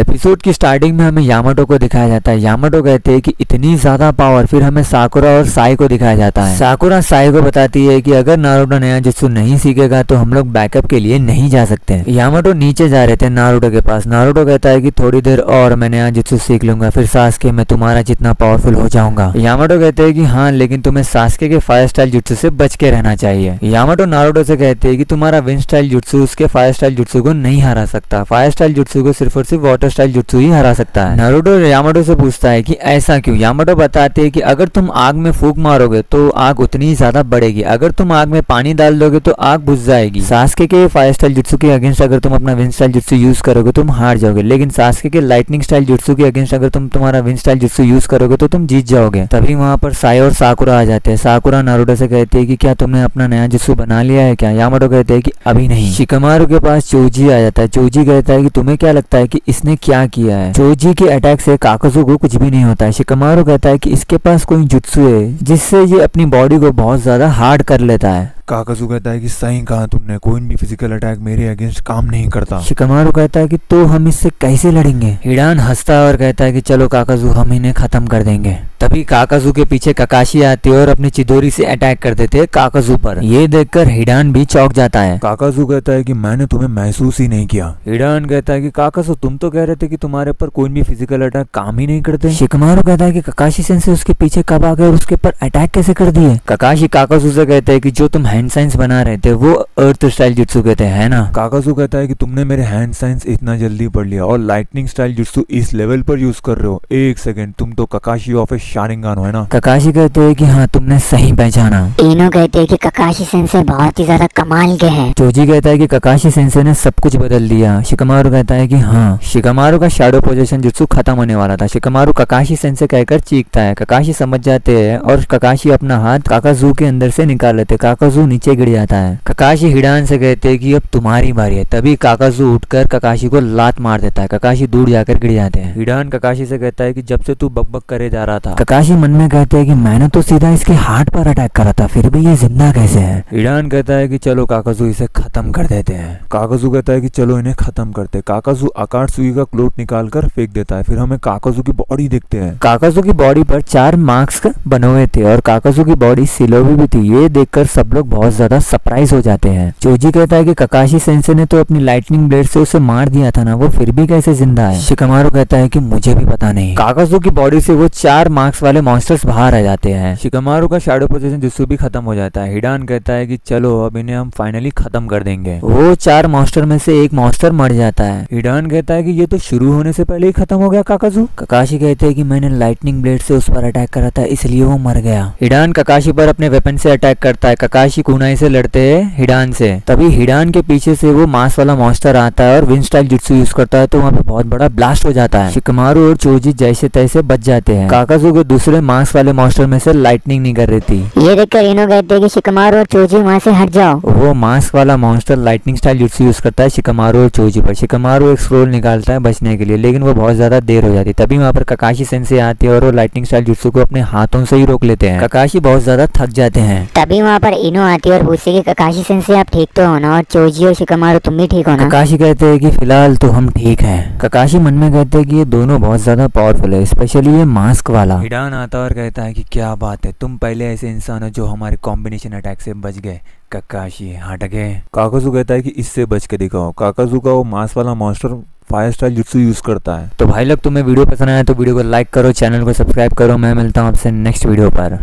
Episode की starting में हमें यामाटो को दिखाया जाता है। यामाटो कहते हैं कि इतनी ज्यादा पावर। फिर हमें साकुरा और साई को दिखाया जाता है। साकुरा साई को बताती है कि अगर नारुतो नया जुत्सु नहीं सीखेगा तो हम लोग बैकअप के लिए नहीं जा सकते। यामाटो नीचे जा रहे थे नारुतो के पास। नारुतो कहता है कि थोड़ी देर और मैं नया जुत्सु सीख लूंगा, फिर सास्के मैं तुम्हारा जितना पावरफुल हो जाऊंगा। यामाटो कहते हैं कि हाँ, लेकिन तुम्हें सास्के के फायर स्टाइल जुत्सु से बच के रहना चाहिए। यामाटो नारुतो से कहते हैं कि तुम्हारा विंड स्टाइल जुत्सु उसके फायर स्टाइल जुत्सु को नहीं हरा सकता। फायर स्टाइल जुत्सु को सिर्फ और सिर्फ वाटर स्टाइल जुत्सु ही हरा सकता है। नारुतो यामाटो से पूछता है कि ऐसा क्यों। यामाटो बताते हैं कि अगर तुम आग में फूंक मारोगे तो आग उतनी ही ज्यादा बढ़ेगी, अगर तुम आग में पानी डाल दोगे तो आग बुझ जाएगी। सास्के के फायर स्टाइल जुत्सु के अगेंस्ट अगर तुम अपना विंड स्टाइल जुत्सु यूज करोगे तुम हार जाओगे, लेकिन सास्के के लाइटनिंग स्टाइल जुत्सु के अगेंस्ट अगर तुम तुम्हारा विंड स्टाइल जुत्सु यूज करोगे तो तुम जीत जाओगे। तभी वहां पर साई और साकुरा आ जाते हैं। साकुरा नारुतो से कहते हैं कि क्या तुमने अपना नया जुत्सु बना लिया है क्या। यामाटो कहते हैं कि अभी नहीं। शिकमारु के पास चोजी आ जाता है। चोजी कहता है कि तुम्हें क्या लगता है कि इसने क्या किया है। चोजी के अटैक से काकाजू को कुछ भी नहीं होता है। शिकमारु कहता है कि इसके पास कोई जुत्सु है जिससे ये अपनी बॉडी को बहुत ज्यादा हार्ड कर लेता है। काकाजू कहता है कि सही कहा तुमने, कोई भी फिजिकल अटैक मेरे अगेंस्ट काम नहीं करता। शिकमारु कहता है कि तो हम इससे कैसे लड़ेंगे। हिडान हंसता है और कहता है कि चलो काकाजू, हम इन्हें खत्म कर देंगे। तभी काकाजू के पीछे ककाशी आते हैं और अपनी चिदोरी से अटैक कर देते हैं काकाजू पर। ये देखकर हिडान भी चौंक जाता है। काकाजू कहता है कि मैंने तुम्हें महसूस ही नहीं किया। हिडान कहता है कि काकाजू, तुम तो कह रहे थे कि तुम्हारे पर कोई भी फिजिकल अटैक काम ही नहीं करते। शिकमारु कहता है कि ककाशी सेंसे उसके पीछे कब आ गए और उसके ऊपर अटैक कैसे कर दिए। ककाशी काकाजू से कहते हैं कि जो तुम हैंड साइंस बना रहे थे वो अर्थ स्टाइल जुत्सु कहते हैं ना। काकाजू कहता है कि तुमने मेरे हैंड साइंस इतना जल्दी पढ़ लिया और लाइटनिंग स्टाइल जुत्सु इस लेवल पर यूज कर रहे हो। एक सेकंड, तुम तो ककाशी ऑफ ए शारिंगान हो, है ना। ककाशी कहते हैं कि हाँ, तुमने सही पहचाना। तीनों कहते हैं कि ककाशी सेंसे बहुत ही ज्यादा कमाल के हैं। चोजी कहता है कि ककाशी सेंसे ने सब कुछ बदल दिया। शिकमारु कहता है कि हाँ। शिकमारु का शैडो पोजीशन जुत्सु खत्म होने वाला था। शिकमारु ककाशी सेंसे कहकर चीखता है। ककाशी समझ जाते हैं और ककाशी अपना हाथ काकाजू के अंदर से निकाल लेते। काकाजू नीचे गिर जाता है। ककाशी हिडान से कहते हैं कि अब तुम्हारी बारी है। तभी काकाजू उठकर ककाशी को लात मार देता है। ककाशी दूर जाकर गिर जाते हैं। हिडान ककाशी से कहता है कि जब से तू बकबक करे जा रहा था। ककाशी मन में कहते हैं कि मैंने तो सीधा इसके हार्ट पर अटैक करा था, फिर भी ये जिंदा कैसे है। हिडान कहता है कि चलो काकाजू, इसे खत्म कर देते हैं। काकाजू कहता है कि चलो इन्हें खत्म करते। काकाजू आकाशुगी का क्लोथ निकाल कर फेंक देता है। फिर हमें काकाजू की बॉडी देखते हैं। काकाजू की बॉडी पर 4 मार्क्स बने हुए थे और काकाजू की बॉडी सिलोवी भी थी। ये देखकर सब लोग बहुत ज्यादा सरप्राइज हो जाते हैं। चोजी कहता है कि ककाशी सेंसे ने तो अपनी लाइटनिंग ब्लेड से उसे मार दिया था ना, वो फिर भी कैसे जिंदा है। शिकमारु कहता है कि मुझे भी पता नहीं। काकाजू की बॉडी से वो 4 मार्क्स वाले मॉन्स्टर्स बाहर आ जाते हैं। शिकमारु का शैडो पोजीशन जुत्सु भी खत्म हो जाता है। हिडान कहता है कि चलो अब इन्हें हम फाइनली खत्म कर देंगे। वो 4 मॉन्स्टर में से एक मॉन्स्टर मर जाता है। हिडान कहता है कि ये तो शुरू होने से पहले ही खत्म हो गया काकाजू। ककाशी कहते हैं कि मैंने लाइटनिंग ब्लेड से उस पर अटैक करा था इसलिए वो मर गया। हिडान ककाशी पर अपने वेपन से अटैक करता है। ककाशी कुनाई से लड़ते हैं हिडान से। तभी हिडान के पीछे से वो मांस वाला मॉन्स्टर आता है और विंड स्टाइल जुत्सु यूज करता है तो वहाँ पे बहुत बड़ा ब्लास्ट हो जाता है। शिकमारु और चोजी जैसे तैसे बच जाते हैं। काकाजू के दूसरे मांस वाले मॉन्स्टर में से लाइटनिंग नहीं कर रही थी। ये देखकर इनो कहते हैं कि शिकमारु और चोजी वहाँ से हट जाओ। वो मास्क वाला monster lightning style jutsu use करता है शिकमारु और चोजी पर। शिकमारु एक स्क्रोल निकालता है बचने के लिए, लेकिन वो बहुत ज्यादा देर हो जाती है। तभी वहाँ पर ककाशी सेंसे आती है और वो लाइटनिंग स्टाइल जुत्सु को अपने हाथों से ही रोक लेते हैं। ककाशी बहुत ज्यादा थक जाते हैं। तभी वहाँ पर इनो आती है और पूछती है कि ककाशी सेंसे आप ठीक तो हो ना, और चोजी और शिकमारु तुम भी ठीक हो ना। ककाशी कहते हैं कि फिलहाल तो हम ठीक हैं। ककाशी मन में कहते हैं कि ये दोनों बहुत ज्यादा पावरफुल है, स्पेशली ये मास्क वाला। हिडान आता और कहता है कि क्या बात है, तुम पहले ऐसे इंसान हो जो हमारे कॉम्बिनेशन अटैक से बच गए। ककाशी हट गए। काकाजू कहता है कि इससे बच के दिखाओ। काकाजू का वो मांस वाला monster fire style jutsu use करता है। तो भाई लोग, तुम्हें वीडियो पसंद आया तो वीडियो को लाइक करो, चैनल को सब्सक्राइब करो। मैं मिलता हूँ आपसे नेक्स्ट वीडियो पर।